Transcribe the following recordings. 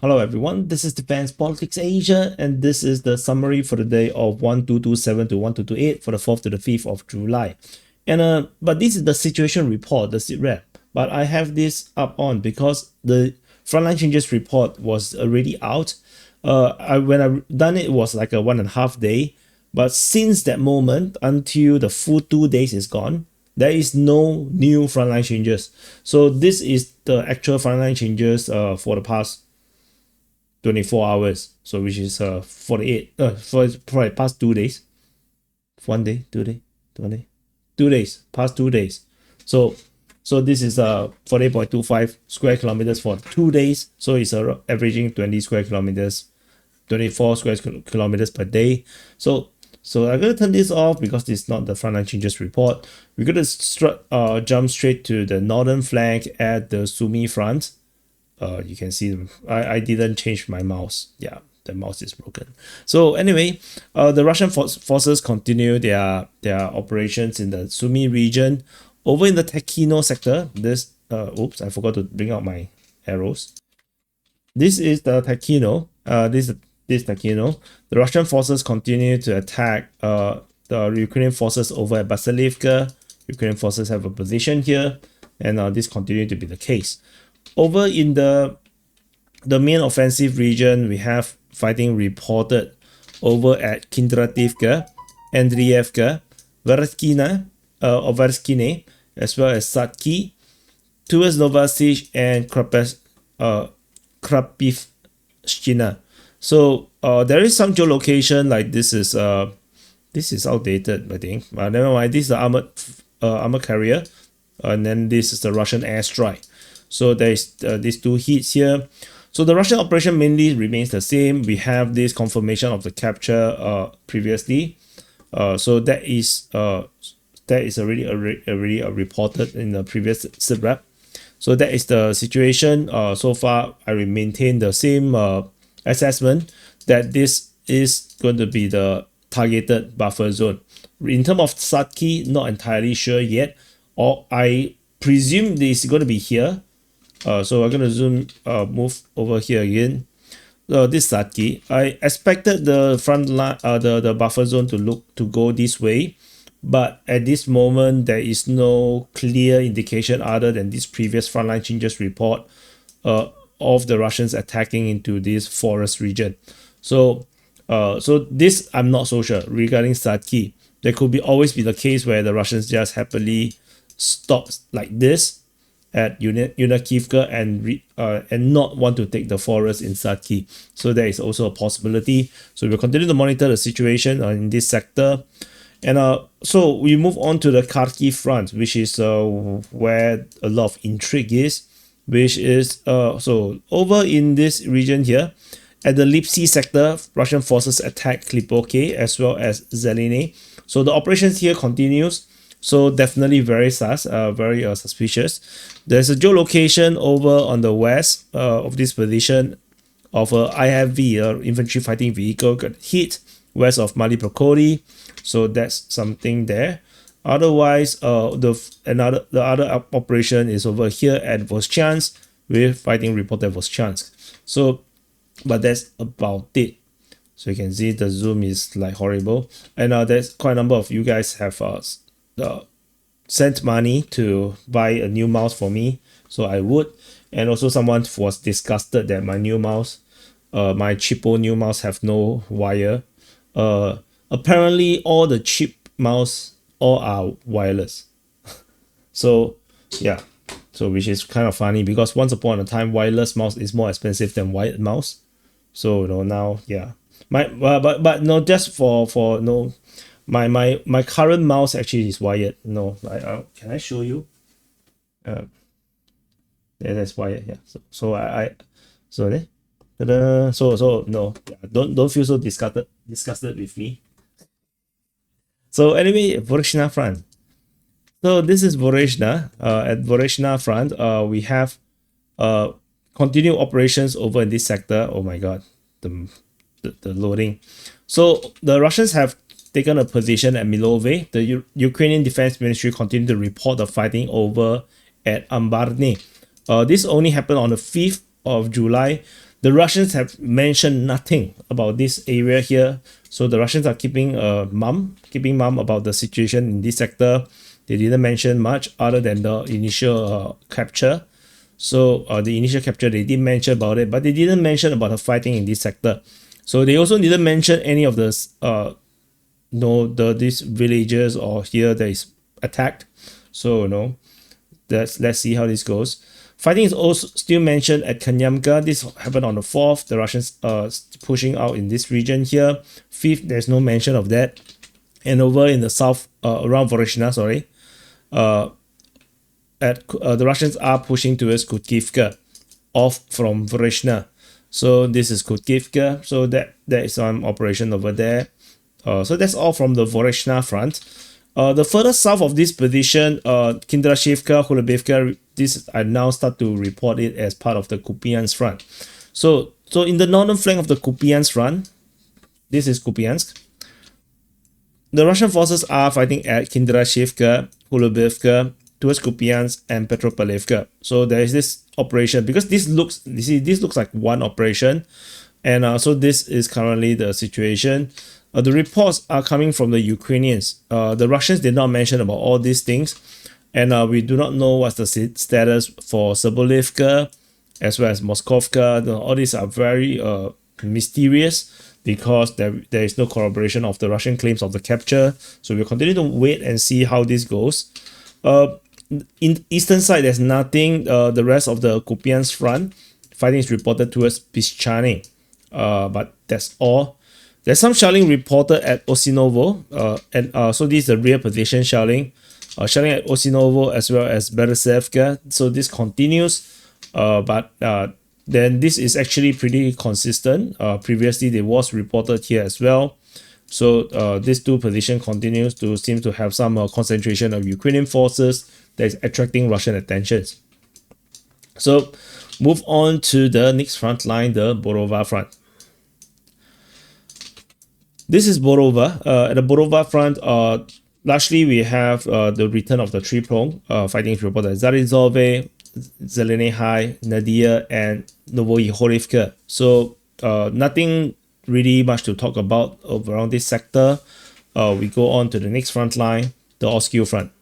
Hello everyone, this is Defense Politics Asia, and this is the summary for the day of 1227 to 1228 for the 4th to the 5th of July. But this is the situation report, the SITREP. But I have this up on because the frontline changes report was already out. When I done it, it was like a 1.5 day. But since that moment until the full 2 days is gone, there is no new frontline changes. So this is the actual frontline changes for the past 24 hours, so which is 48 for the past 2 days. 1 day, 2 day, 2 day, 2 days, past 2 days. So this is 48.25 square kilometers for 2 days, so it's averaging 20 square kilometers, 24 square kilometers per day. So I'm going to turn this off because this is not the frontline changes report. We're going to jump straight to the northern flank at the Sumi front. You can see I didn't change my mouse. Yeah, the mouse is broken. So anyway, the Russian forces continue their operations in the Sumi region. Over in the Tekino sector, this oops, I forgot to bring out my arrows. This is the Tekino. This Tekino. The Russian forces continue to attack the Ukrainian forces over at Basilivka. Ukrainian forces have a position here, and this continues to be the case. Over in the main offensive region, we have fighting reported over at Kindrativka, Andrievka, Verskine, as well as Satki, towards Novosich and Krapivshchina. So there is some geolocation, like this is outdated, I think. Never mind. This is the armored carrier, and then this is the Russian airstrike. So there's these two hits here. So the Russian operation mainly remains the same. We have this confirmation of the capture previously. So that is already reported in the previous SITREP. So that is the situation. So far, I will maintain the same assessment that this is going to be the targeted buffer zone. In terms of Satki, not entirely sure yet. Or I presume this is going to be here. So I'm going to move over here again. This Satki, I expected the front line, the buffer zone to go this way, but at this moment there is no clear indication other than this previous frontline changes report of the Russians attacking into this forest region. So this I'm not so sure regarding Satki. There could always be the case where the Russians just happily stop like this at Yunakivka and not want to take the forest in Satki. So there is also a possibility. So we'll continue to monitor the situation in this sector. And so we move on to the Kharkiv front, which is where a lot of intrigue is, which is so over in this region here at the Lipsy sector, Russian forces attack Klipoke as well as Zeline. So the operations here continues. So definitely very very suspicious. There's a geolocation over on the west of this position of a IFV, infantry fighting vehicle, got hit west of Maliprokori. So that's something there. Otherwise, the other operation is over here at Voschansk with fighting reported at Voschansk. So, but that's about it. So you can see the zoom is like horrible, and there's quite a number of you guys have sent money to buy a new mouse for me, so I would. And also someone was disgusted that my new mouse, my cheapo new mouse, have no wire. Apparently all the cheap mouse all are wireless. So yeah, so which is kind of funny because once upon a time wireless mouse is more expensive than wired mouse. So now yeah, but no, just for no. My current mouse actually is wired. No, can I show you? Yeah, that's wired. Yeah. So no, don't feel so disgusted with me. So anyway, Voreshna front. So this is Voreshna. At Voreshna front, we have continued operations over in this sector. Oh my god, the loading. So the Russians have taken a position at Milove. The Ukrainian Defense Ministry continued to report the fighting over at Ambarne. This only happened on the 5th of July. The Russians have mentioned nothing about this area here. So the Russians are keeping mum about the situation in this sector. They didn't mention much other than the initial capture. So the initial capture, they did mention about it, but they didn't mention about the fighting in this sector. So they also didn't mention any of this these villages or here that is attacked. So let's see how this goes. Fighting is also still mentioned at Kanyamka. This happened on the 4th. The Russians pushing out in this region here. 5th, there's no mention of that. And over in the south, around Voreshna, the Russians are pushing towards Kutkivka, off from Voreshna. So this is Kutkivka. So there is some operation over there. So that's all from the Voreshna front. The further south of this position, Kindrashivka, Hulebevka, this I now start to report it as part of the Kupiansk front. So in the northern flank of the Kupiansk front, this is Kupiansk. The Russian forces are fighting at Kindrashivka, Hulebevka, towards Kupiansk and Petropavlivka. So there is this operation, because this looks like one operation, and so this is currently the situation. The reports are coming from the Ukrainians. The Russians did not mention about all these things, and we do not know what's the status for Sobolivka as well as Moskovka. All these are very mysterious, because there is no corroboration of the Russian claims of the capture. So we'll continue to wait and see how this goes. In the eastern side, there's nothing. The rest of the Kupiansk front, fighting is reported towards Pischani, but that's all. There's some shelling reported at Osinovo, and so this is the rear position shelling. Shelling at Osinovo as well as Beresevka. So this continues, but then this is actually pretty consistent. Previously, there was reported here as well. So these two position continues to seem to have some concentration of Ukrainian forces that is attracting Russian attentions. So move on to the next front line, the Borova front. This is Borova. At the Borova front, largely we have the return of the three prong fighting reported at Zarizove, Zeleny High, Nadia, and Novoyihorivka. So nothing really much to talk about around this sector. We go on to the next front line, the Oskil front.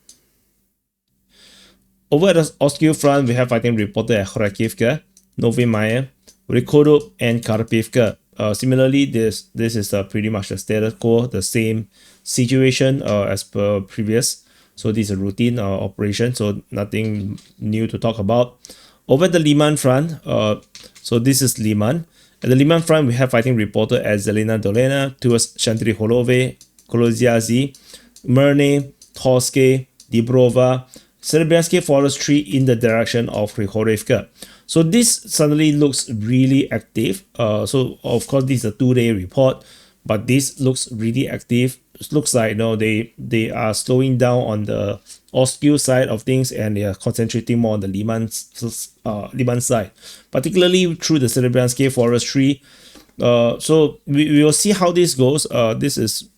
Over at the Oskil front, we have fighting reported at Kharkivka, Novy Maya, Rikodub, and Karpivka. Similarly, this is pretty much the status quo, the same situation as per previous. So this is a routine operation, so nothing new to talk about. Over at the Liman front, so this is Liman. At the Liman front, we have fighting reported at Zelena Dolena towards Shantri Holove, Koloziazi, Merne, Torske, Dibrova, Serbiansky Forestry in the direction of Rihorivka. So this suddenly looks really active. So of course this is a 2-day report, but this looks really active. It looks like they are slowing down on the Oskil side of things, and they are concentrating more on the Liman side, particularly through the Serbiansky Forestry. So we will see how this goes. This is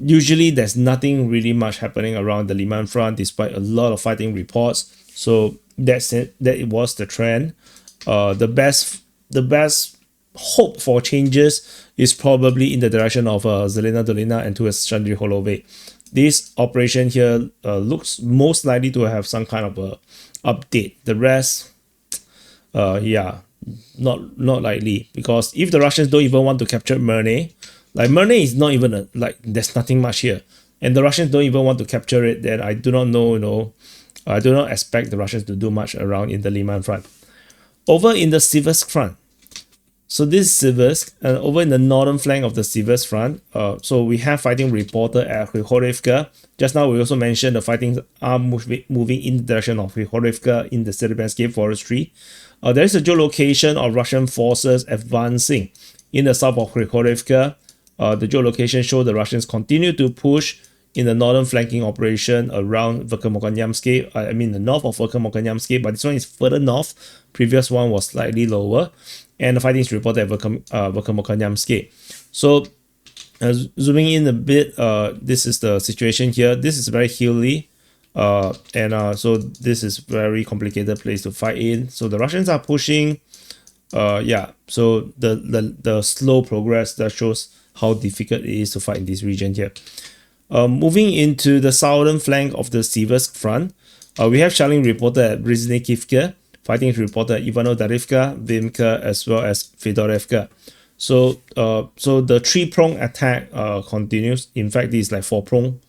usually there's nothing really much happening around the Liman front despite a lot of fighting reports. So that's it. That it was the trend. The best hope for changes is probably in the direction of Zelena Dolina and towards Chandri Holove. This operation here looks most likely to have some kind of a update. The rest, yeah, not likely, because if the Russians don't even want to capture Merne, like Merne is not even there's nothing much here, and the Russians don't even want to capture it, then I do not know, I do not expect the Russians to do much around in the Liman front. Over in the Siversk front, so this is Siversk, and over in the northern flank of the Siversk front, so we have fighting reported at Rihorivka. Just now we also mentioned the fighting are moving in the direction of Rihorivka in the Serbiansky Forestry. There is a geolocation of Russian forces advancing in the south of Rihorivka. The geolocation shows the Russians continue to push in the northern flanking operation around Verkhamokanyamsky. I mean the north of Verkhamokanyamsky, but this one is further north. Previous one was slightly lower, and the fighting is reported at Verkhamokanyamsky. So zooming in a bit, this is the situation here. This is very hilly, and so this is very complicated place to fight in. So the Russians are pushing yeah, so the slow progress that shows how difficult it is to fight in this region here. Moving into the southern flank of the Siversk front, we have shelling reported at Brzezinnikivka, fighting is reported at Ivano-Darivka, Vimka, as well as Fedorevka. So the three-prong attack continues. In fact, this is like four-prong,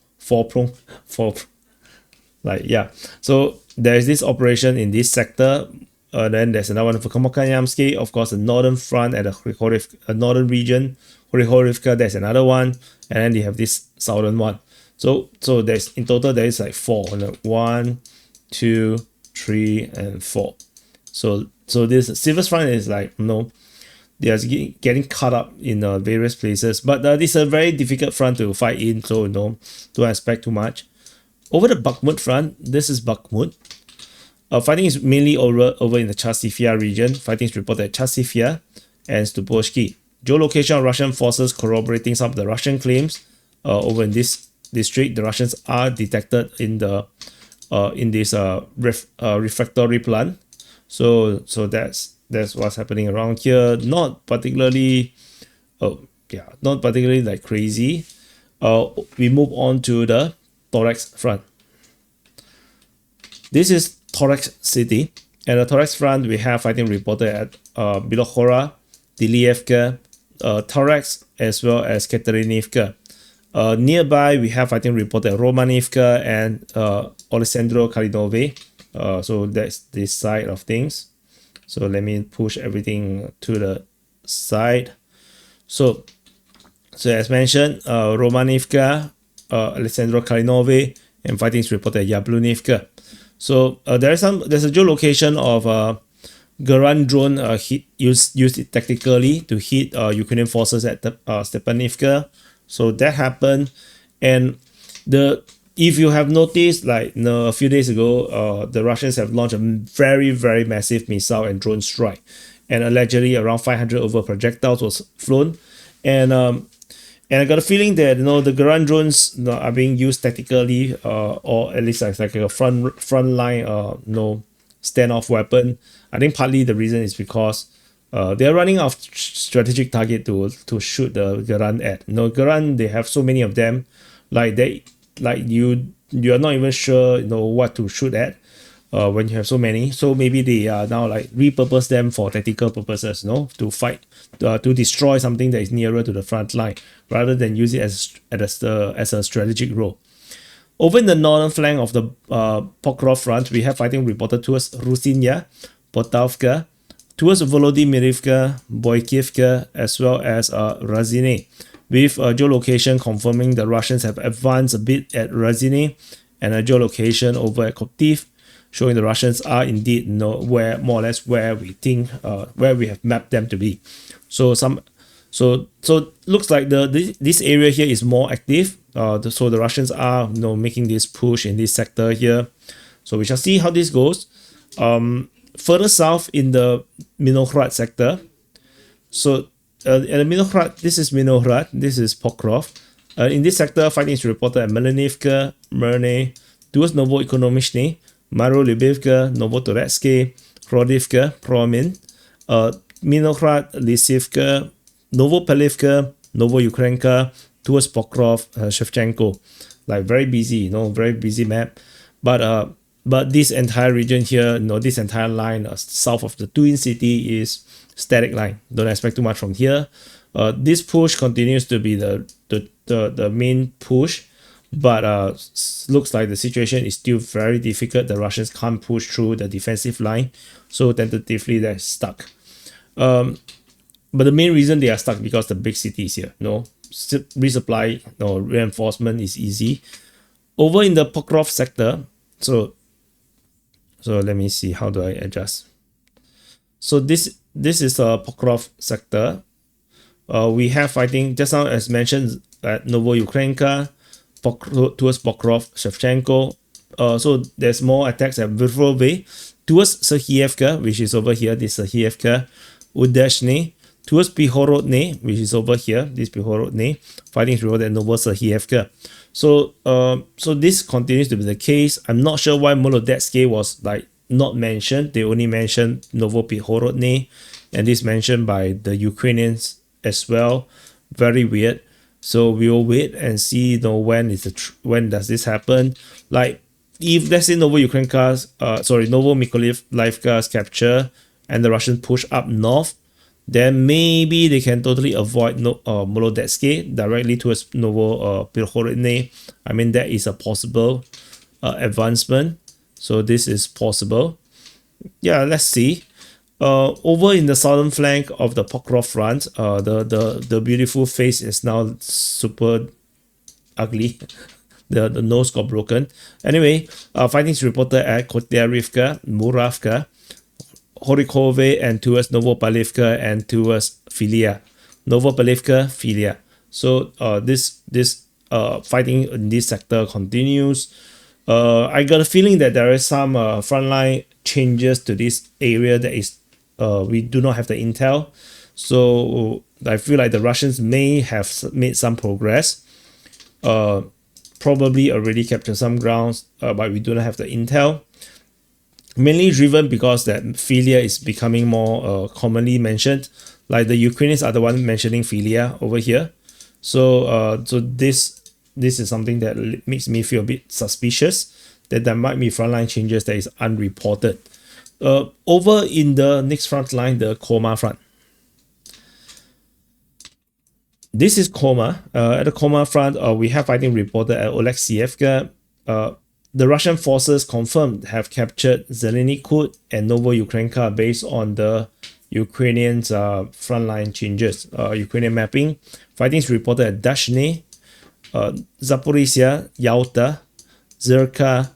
like, yeah. So there is this operation in this sector. Then there's another one for Komokanyamsky, of course, the northern front at the northern region, Horivka, there's another one, and then they have this southern one. So there's in total there is like four. 1, 2, 3, and 4. So this Siversk front is like, they are getting cut up in various places, but this is a very difficult front to fight in, so don't expect too much. Over the Bakhmut front, this is Bakhmut. Fighting is mainly over in the Chasivya region. Fighting is reported at Chasivya and Stupovsky. Geolocation of Russian forces corroborating some of the Russian claims. Over in this district, the Russians are detected in the refractory plant. So that's what's happening around here. Not particularly, not particularly like crazy. We move on to the Torex front. This is Torex city. At the Torex front, we have fighting reported at Bilokhora, Dilievka, Torex, as well as Katerinivka. Nearby, we have fighting reported at Romanivka and Alessandro Kalinove. So that's this side of things. So let me push everything to the side. So as mentioned, Romanivka, Alessandro Kalinove, and fighting is reported at Yablunivka. So there's a geolocation of Garand drone used tactically to hit Ukrainian forces at Stepanivka. So that happened, and if you have noticed, like a few days ago, the Russians have launched a very, very massive missile and drone strike, and allegedly around 500 over projectiles was flown, and I got a feeling that the Garand drones are being used tactically, or at least like a front line standoff weapon. I think partly the reason is because they are running out of strategic target to shoot the Garand at. Garand, they have so many of them, you are not even sure what to shoot at when you have so many. So maybe they are now like repurpose them for tactical purposes, to fight, to destroy something that is nearer to the front line, rather than use it as a strategic role. Over in the northern flank of the Pokrov front, we have fighting reported towards Rusinya, Potavka, towards Volodymyrivka, Boykivka, as well as Razine, with geolocation confirming the Russians have advanced a bit at Razine, and a geolocation over at Koptiv, showing the Russians are indeed more or less where we think where we have mapped them to be. So looks like this area here is more active. So the Russians are making this push in this sector here. So we shall see how this goes. Further south in the Minohrad sector. So at the Minohrad, this is Minohrad, this is Pokrov. In this sector, fighting is reported at Melanivka, Merne, towards Novoekonomichny, Marolubivka, Novotoretsky, Rodivka, Promin, Minohrad, Lisivka, Novopelivka, Novoukrenka, towards Pokrov, Shevchenko. Like very busy, very busy map. But this entire region here, this entire line south of the Twin City is static line. Don't expect too much from here. This push continues to be the main push, but looks like the situation is still very difficult. The Russians can't push through the defensive line, so tentatively they're stuck. But the main reason they are stuck because the big cities here. Resupply, reinforcement is easy. Over in the Pokrov sector, so let me see, how do I adjust? So this is a Pokrov sector. We have fighting just now as mentioned at Novoukrenka, towards Pokrov, Shevchenko. So there's more attacks at Vrove, towards Serhievka, which is over here. This Serhievka, Udeshny, towards Pihorodne, which is over here. This Pihorodne, fighting is reported at Novoserhievka. So this continues to be the case. I'm not sure why Molodetsky was like not mentioned. They only mentioned Novopihorodne and this mentioned by the Ukrainians as well. Very weird. So we will wait and see, when does this happen? Like, if let's say Novo-Mykolaiv capture and the Russians push up north, then maybe they can totally avoid Molodetsk directly towards Novopilhorodny. I mean, that is a possible advancement. So this is possible. Yeah, let's see. Over in the southern flank of the Pokrov front, the beautiful face is now super ugly. The nose got broken. Anyway, fighting is reported at Kotyarivka, Muravka, Horikove, and towards Novopalivka and towards Filia. Novopalivka, Filia. So this fighting in this sector continues. I got a feeling that there is some frontline changes to this area that is we do not have the intel. So I feel like the Russians may have made some progress. Probably already captured some grounds, but we do not have the intel. Mainly driven because that Filia is becoming more commonly mentioned. Like the Ukrainians are the one mentioning Filia over here. So this is something that makes me feel a bit suspicious that there might be frontline changes that is unreported. Over in the next front line, the Koma front. This is Koma. At the Koma front, we have fighting reported at Oleksievka. The Russian forces confirmed have captured Zeleny Kut and Novoukrenka based on the Ukrainians' frontline changes. Ukrainian mapping. Fighting is reported at Dashny, Zaporizhia, Yalta, Zerka,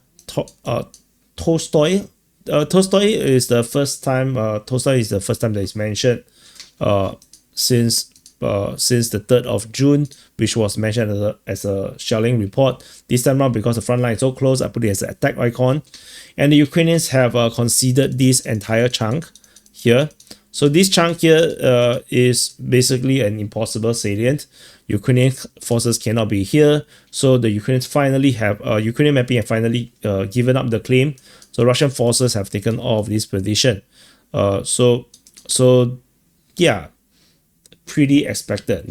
Tolstoy. Tolstoy is the first time. Tolstoy is the first time that is mentioned since the 3rd of June, which was mentioned as a shelling report. This time around, because the front line is so close, I put it as an attack icon. And the Ukrainians have conceded this entire chunk here. So this chunk here is basically an impossible salient. Ukrainian forces cannot be here. So the Ukrainians finally have, Ukrainian mapping have finally given up the claim. So Russian forces have taken all of this position. So yeah, pretty expected,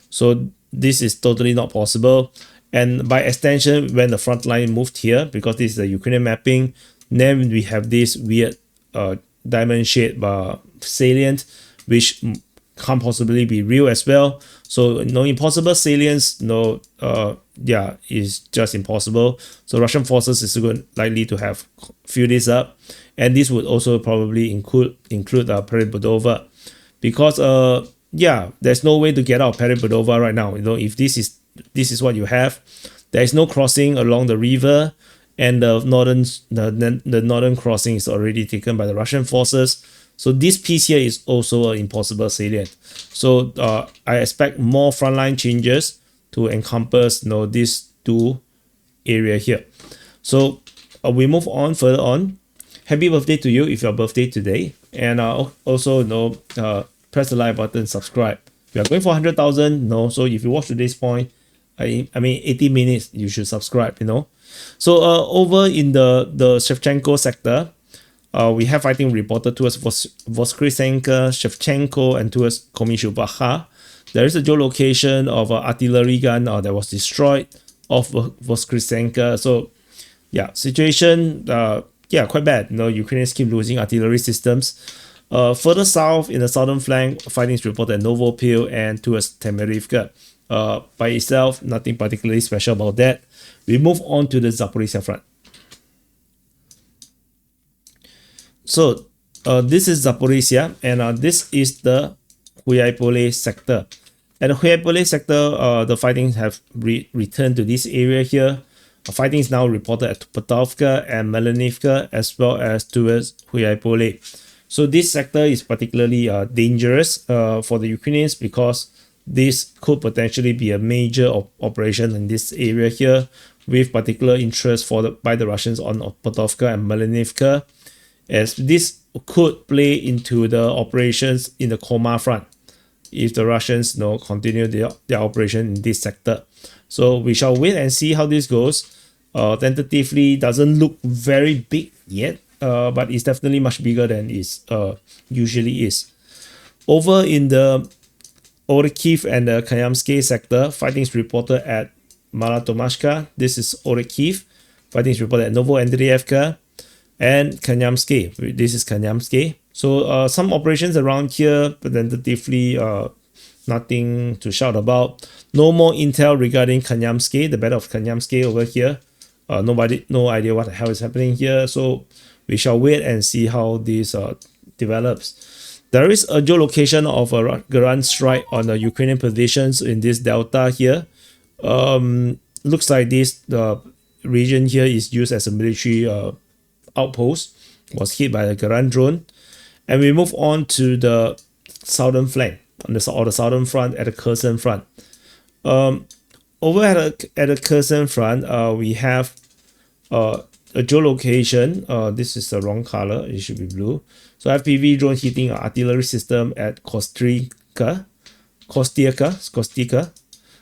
So this is totally not possible. And by extension, when the front line moved here, because this is the Ukrainian mapping, then we have this weird diamond shaped salient, which can't possibly be real as well. So impossible salience, is just impossible. So Russian forces is likely to have filled this up, and this would also probably include Peribudova, because there's no way to get out of Peribudova right now. If this is what you have, there is no crossing along the river, and the northern crossing is already taken by the Russian forces. So this piece here is also an impossible salient. So I expect more frontline changes to encompass these two areas here. So we move on further on. Happy birthday to you if your birthday today, and also press the like button, subscribe. We are going for 100,000. So if you watch to this point, I mean 80 minutes, you should subscribe. So over in the Shevchenko sector, we have fighting reported towards Voskresenka, Shevchenko, and towards Komishubaha. There is a geolocation of an artillery gun that was destroyed off Voskresenka. So yeah, situation quite bad. Ukrainians keep losing artillery systems. Further south in the southern flank, fighting is reported at Novopil and towards Temerivka. By itself, nothing particularly special about that. We move on to the Zaporizhia front. So this is Zaporizhia, and this is the Huyaipole sector. At the Huyaipole sector, the fightings have returned to this area here. Fighting is now reported at Tupatovka and Melanivka, as well as towards Huyaipole. So this sector is particularly dangerous for the Ukrainians, because this could potentially be a major operation in this area here, with particular interest by the Russians on Tupatovka and Melanivka, as this could play into the operations in the Koma front if the Russians continue their operation in this sector. So we shall wait and see how this goes. Tentatively doesn't look very big yet, but it's definitely much bigger than it usually is. Over in the Orikhiv and the Kanyamsky sector, fighting is reported at Malatomashka. This is Orikhiv. Fighting is reported at Novoandrievka and Kanyamsky. This is Kanyamsky. So some operations around here, but tentatively nothing to shout about. No more intel regarding Kanyamsky, the battle of Kanyamsky over here. No idea what the hell is happening here. So we shall wait and see how this develops. There is a geolocation of a ground strike on the Ukrainian positions in this delta here. Looks like the region here is used as a military outpost. Was hit by a ground drone. And we move on to the southern flank, on the southern front at the Kherson front. Over at the Kherson front, we have a geolocation. This is the wrong color. It should be blue. So FPV drone hitting an artillery system at Kostika.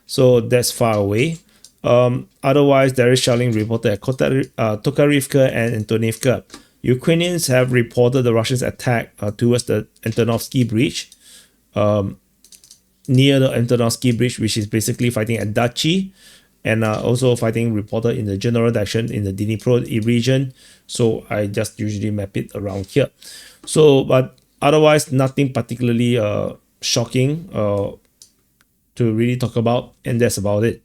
So that's far away. Otherwise, there is shelling reported at Tokarivka and Antonivka. Ukrainians have reported the Russians' attack towards the Antonovsky Bridge, near the Antonovsky Bridge, which is basically fighting at Dachi, and also fighting reported in the general direction in the Dnipro region. So I just usually map it around here. So, but otherwise, nothing particularly shocking to really talk about, and that's about it.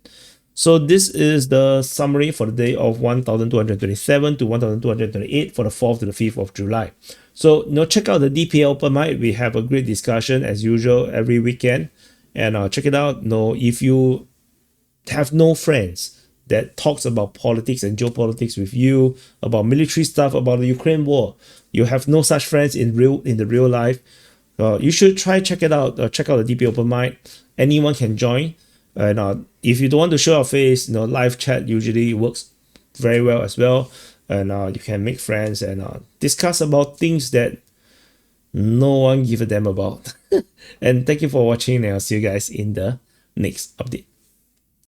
So this is the summary for the day of 1227 to 1228 for the 4th to the 5th of July. So check out the DPL Open Mic. We have a great discussion as usual every weekend, and check it out. If you have no friends that talks about politics and geopolitics with you, about military stuff, about the Ukraine war, you have no such friends in the real life, you should check it out. Check out the DPL Open Mic. Anyone can join. And if you don't want to show your face, live chat usually works very well as well. And you can make friends and discuss about things that no one gives a damn about. And thank you for watching, and I'll see you guys in the next update.